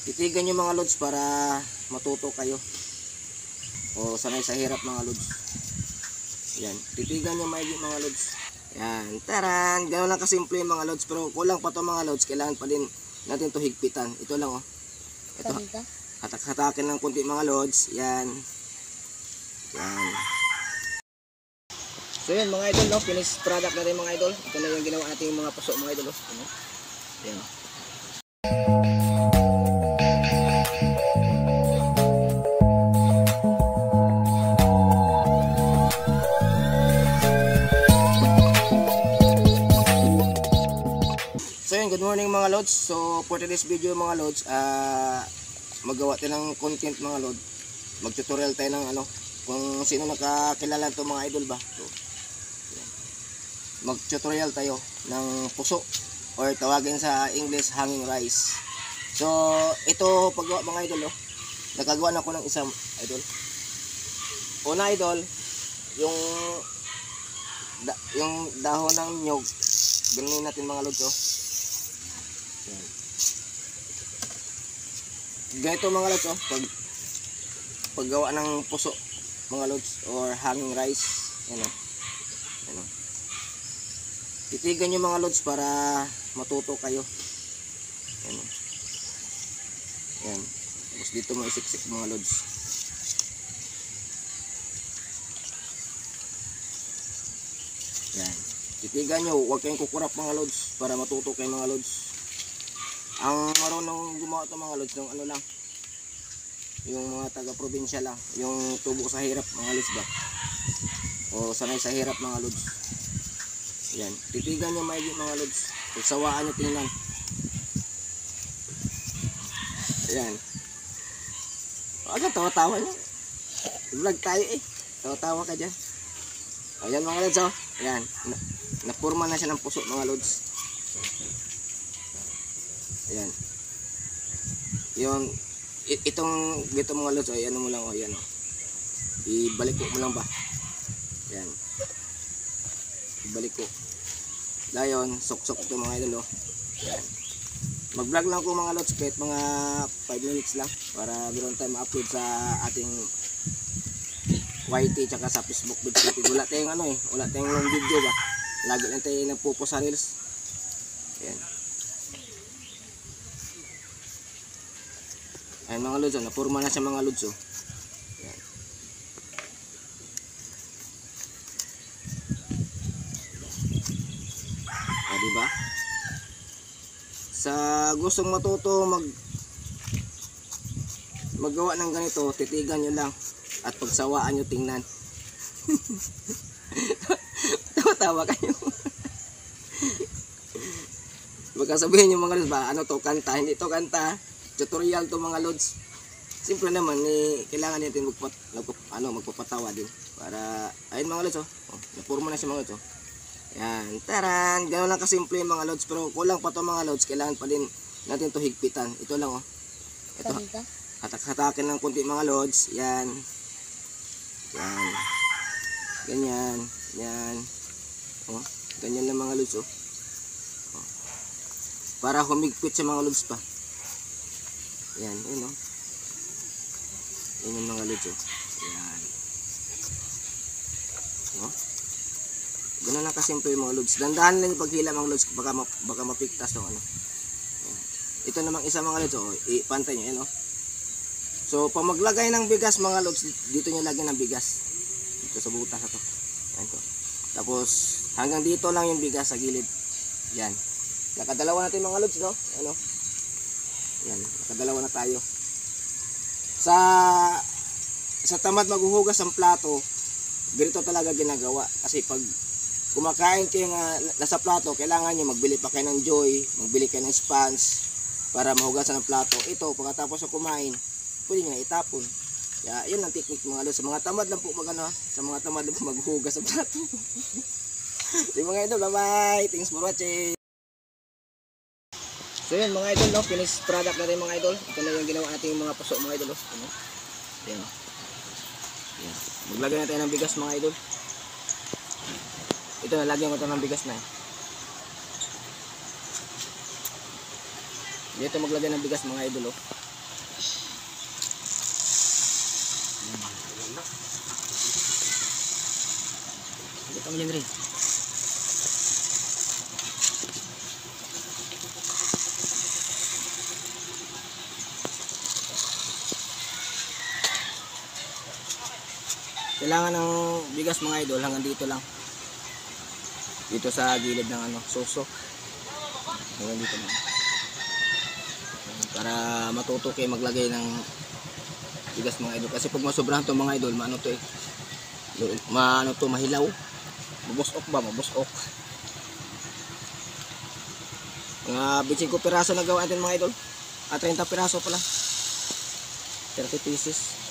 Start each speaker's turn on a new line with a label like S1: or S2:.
S1: Titigan nyo mga lods para matuto kayo. O sanay sa hirap mga lods. Yan. Titigan nyo maigi mga lods. Yan. Taran! Gano'n lang kasimple mga lods. Pero kulang pa to mga lods. Kailangan pa din natin to higpitan. Ito lang oh. Ito. Hatak-hatakin lang kunti mga lods. Yan. Yan. So yan mga idol, no? Finished product na rin mga idol. Ito na yung ginawa natin yung mga puso mga idol. Ano? Yan. So yan, good morning mga lods. So for today's video mga lods, magawa tayo ng content mga lods. Mag-tutorial tayo ng ano, kung sino nakakilala to mga idol ba. So, mag-tutorial tayo ng puso or tawagin sa English hanging rice. So ito paggawa mga idol oh. Nakagawa na ko ng isang idol. Una idol, yung dahon ng nyog. Ganunin natin mga lods oh. Ganito mga lods oh, paggawa ng puso mga lods or hanging rice. Yan oh. Yan oh. Titigan nyo mga lods para matuto kayo. Yan oh. Yan. Tapos dito mo isiksik mga lods. Yan. Titigan nyo, huwag kayong kukurap mga lods para matuto kayo mga lods. Ang marunong gumawa ito mga lods ng ano lang, yung mga taga-probinsya lang, yung tubo sa hirap mga lods ba, o sanay sa hirap mga lods. Yan, titigan nyo maigi mga lods, pagsawaan nyo tingnan. Yan, agad tawa-tawa nyo, vlog tayo eh, tawa-tawa ka dyan. Ayan mga lods oh, yan, napurma na siya ng puso mga lods. Ayan. Yung itong gito mga lods, ay ano mo lang oh, yan oh. Ibalik ko mo lang ba. Yan. Ibalik ko. Dayon, sok-sok ito mga idol oh. Yan. Mag-vlog lang ko mga lods, kahit mga 5 minutes lang para meron tayo ma-upload sa ating YT tsaka sa Facebook video. Wala tayong ano eh, wala tayong long video ba. Lagi lang tayo nagpo-post sa reels. Yan. Ayan mga lods, napurma na siya mga lods oh. Ayan. Diba? Sa gustong matuto maggawa ng ganito, titigan nyo lang at pagsawaan nyo tingnan. Tawa-tawa kayo. Baka sabihin nyo mga lods ba, ano to, kanta? Hindi to kanta. Tutorial to mga lods. Simple naman eh, kailangan natin magpapatawa din para ayun mga lods oh. Napurma na siya mga lods oh. Yan, taran, gano'n lang kasimple mga lods, pero kulang pa to mga lods, kailangan pa din natin to higpitan. Ito lang oh. Ito. Hatak-hatakin lang kunti mga lods. Yan. Yan. Ganyan, yan. Oh, ganyan lang mga lods oh. Oh. Para humigpit sa mga lods pa. Yan, yun o. Yan yung mga lods o. Yan. O. Ganun lang kasimple yung mga lods. Dandahan lang yung paghila mga lods. Baka mapiktas o ano. Yan. Ito namang isa mga lods o. Ipantay nyo yan o. So, pag maglagay ng bigas mga lods, dito nyo lagyan ng bigas. Dito sa butas ito. Yan to. Tapos, hanggang dito lang yung bigas sa gilid. Yan. Nakadalawa natin mga lods no. Ano? Yan, nakadalawa na tayo. Sa tamad maghuhugas ng plato, ganito talaga ginagawa. Kasi pag kumakain kayo nga nasa plato, kailangan nyo magbili pa kayo ng joy, magbili kayo ng sponge para mahugasan ng plato. Ito, pagkatapos na kumain, pwede nyo na itapon. Yan ang technique mga lods. Sa mga tamad lang po sa mga tamad lang po maghuhugas ng plato. Di mga idol, bye bye. Thanks for watching. So yun mga idol, no? Finished product na rin mga idol. Ito na yung ginawa natin yung mga puso mga idol. Ano? Ayan. Ayan. Maglagay na tayo ng bigas mga idol. Ito na, lagyan ko ito ng bigas na eh. Dito maglagay ng bigas mga idol.
S2: kami dyan rin. Kailangan ng bigas mga idol hanggang dito lang. Dito sa gilid ng suso. Hanggang dito lang. Para matuto kayo maglagay ng bigas mga idol. Kasi pag masobrahan to mga idol, maano to mahilaw. Mabusok ba? Mabusok. Mga 25 piraso na gawa natin mga idol. 30 piraso pala. 30 pieces.